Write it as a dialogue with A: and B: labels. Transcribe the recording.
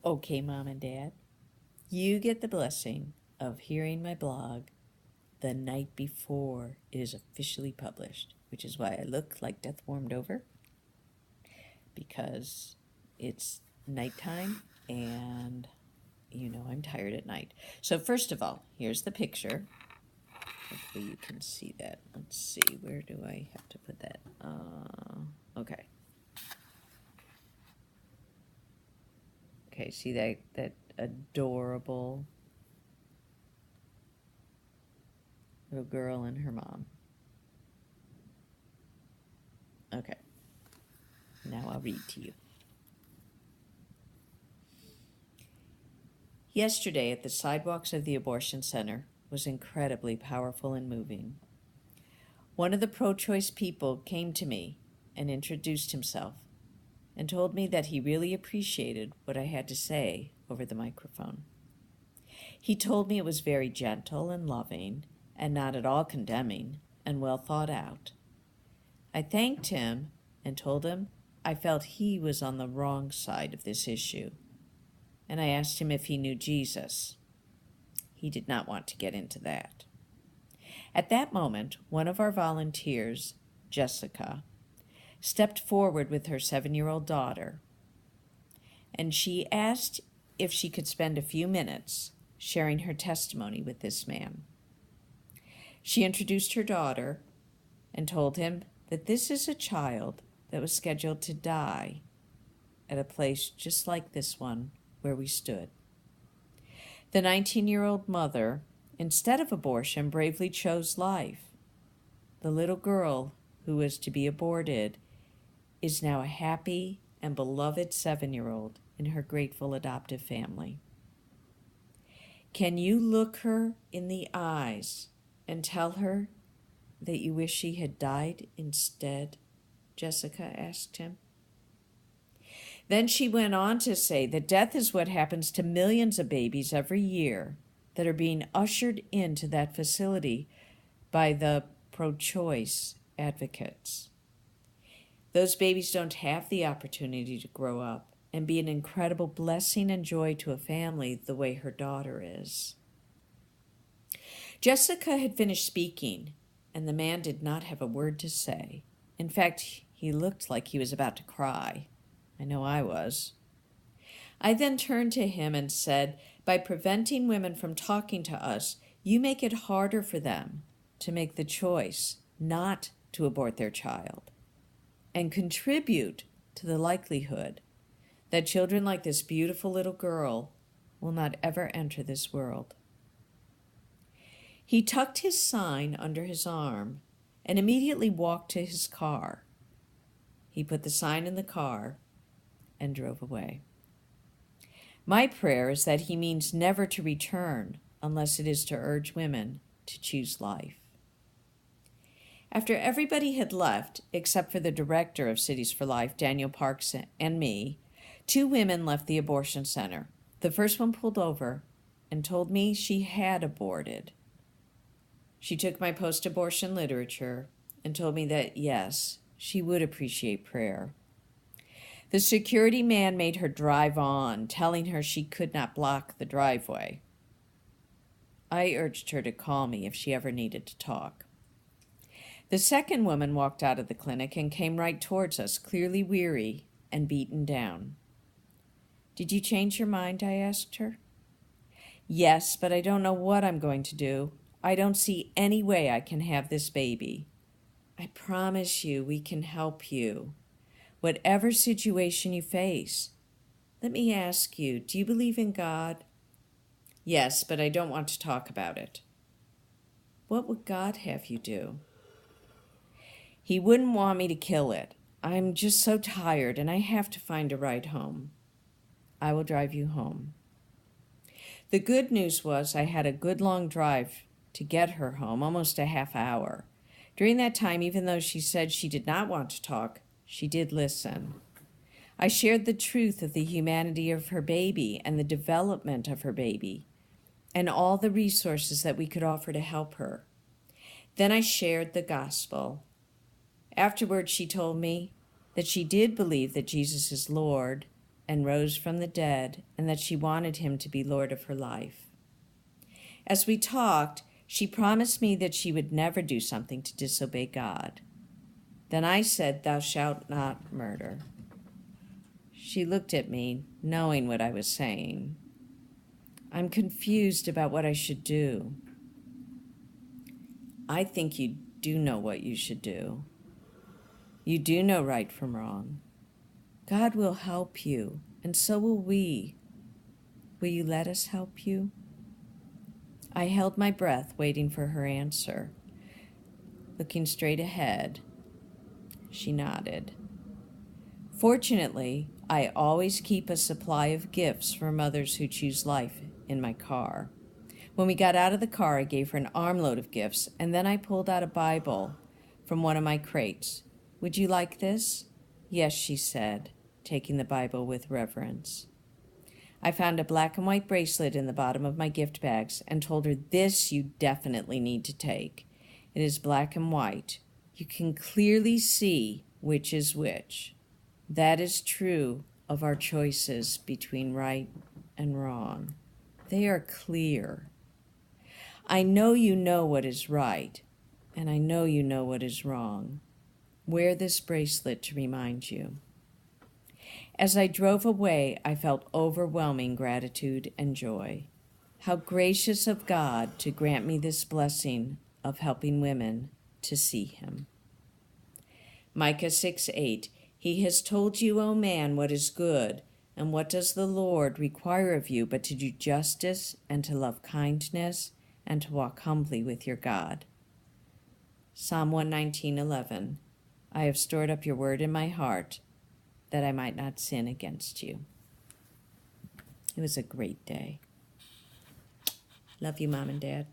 A: Okay, Mom and Dad, you get the blessing of hearing my blog the night before it is officially published, which is why I look like death warmed over, because it's nighttime and I'm tired at night. So first of all, here's the picture. Hopefully you can see that. Let's see, where do I have to put that? Okay. Okay, see that adorable little girl and her mom. Okay. Now I'll read to you. Yesterday at the sidewalks of the abortion center was incredibly powerful and moving. One of the pro-choice people came to me and introduced himself and told me that he really appreciated what I had to say over the microphone. He told me it was very gentle and loving and not at all condemning and well thought out. I thanked him and told him I felt he was on the wrong side of this issue, and I asked him if he knew Jesus. He did not want to get into that. At that moment, one of our volunteers, Jessica, stepped forward with her 7-year-old daughter, and she asked if she could spend a few minutes sharing her testimony with this man. She introduced her daughter and told him that this is a child that was scheduled to die at a place just like this one where we stood. The 19-year-old mother, instead of abortion, bravely chose life. The little girl who was to be aborted is now a happy and beloved 7-year-old in her grateful adoptive family. Can you look her in the eyes and tell her that you wish she had died instead? Jessica asked him. Then she went on to say that death is what happens to millions of babies every year that are being ushered into that facility by the pro-choice advocates. Those babies don't have the opportunity to grow up and be an incredible blessing and joy to a family the way her daughter is. Jessica had finished speaking, and the man did not have a word to say. In fact, he looked like he was about to cry. I know I was. I then turned to him and said, by preventing women from talking to us, you make it harder for them to make the choice not to abort their child and contribute to the likelihood that children like this beautiful little girl will not ever enter this world. He tucked his sign under his arm and immediately walked to his car. He put the sign in the car and drove away. My prayer is that he means never to return unless it is to urge women to choose life. After everybody had left, except for the director of Cities for Life, Daniel Parks, and me, 2 women left the abortion center. The first one pulled over and told me she had aborted. She took my post-abortion literature and told me that, yes, she would appreciate prayer. The security man made her drive on, telling her she could not block the driveway. I urged her to call me if she ever needed to talk. The second woman walked out of the clinic and came right towards us, clearly weary and beaten down. Did you change your mind? I asked her. Yes, but I don't know what I'm going to do. I don't see any way I can have this baby. I promise you we can help you, whatever situation you face. Let me ask you, do you believe in God? Yes, but I don't want to talk about it. What would God have you do? He wouldn't want me to kill it. I'm just so tired and I have to find a ride home. I will drive you home. The good news was I had a good long drive to get her home, almost a half hour. During that time, even though she said she did not want to talk, she did listen. I shared the truth of the humanity of her baby and the development of her baby and all the resources that we could offer to help her. Then I shared the gospel. Afterwards, she told me that she did believe that Jesus is Lord and rose from the dead, and that she wanted him to be Lord of her life. As we talked, she promised me that she would never do something to disobey God. Then I said, "Thou shalt not murder." She looked at me, knowing what I was saying. "I'm confused about what I should do." "I think you do know what you should do. You do know right from wrong. God will help you, and so will we. Will you let us help you?" I held my breath, waiting for her answer. Looking straight ahead, she nodded. Fortunately, I always keep a supply of gifts for mothers who choose life in my car. When we got out of the car, I gave her an armload of gifts, and then I pulled out a Bible from one of my crates. "Would you like this?" "Yes," she said, taking the Bible with reverence. I found a black and white bracelet in the bottom of my gift bags and told her, "This you definitely need to take. It is black and white. You can clearly see which is which. That is true of our choices between right and wrong. They are clear. I know you know what is right, and I know you know what is wrong. Wear this bracelet to remind you." As I drove away, I felt overwhelming gratitude and joy. How gracious of God to grant me this blessing of helping women to see him. Micah 6:8, "He has told you, O man, what is good, and what does the Lord require of you but to do justice and to love kindness and to walk humbly with your God." Psalm 119:11, "I have stored up your word in my heart, that I might not sin against you." It was a great day. Love you, Mom and Dad.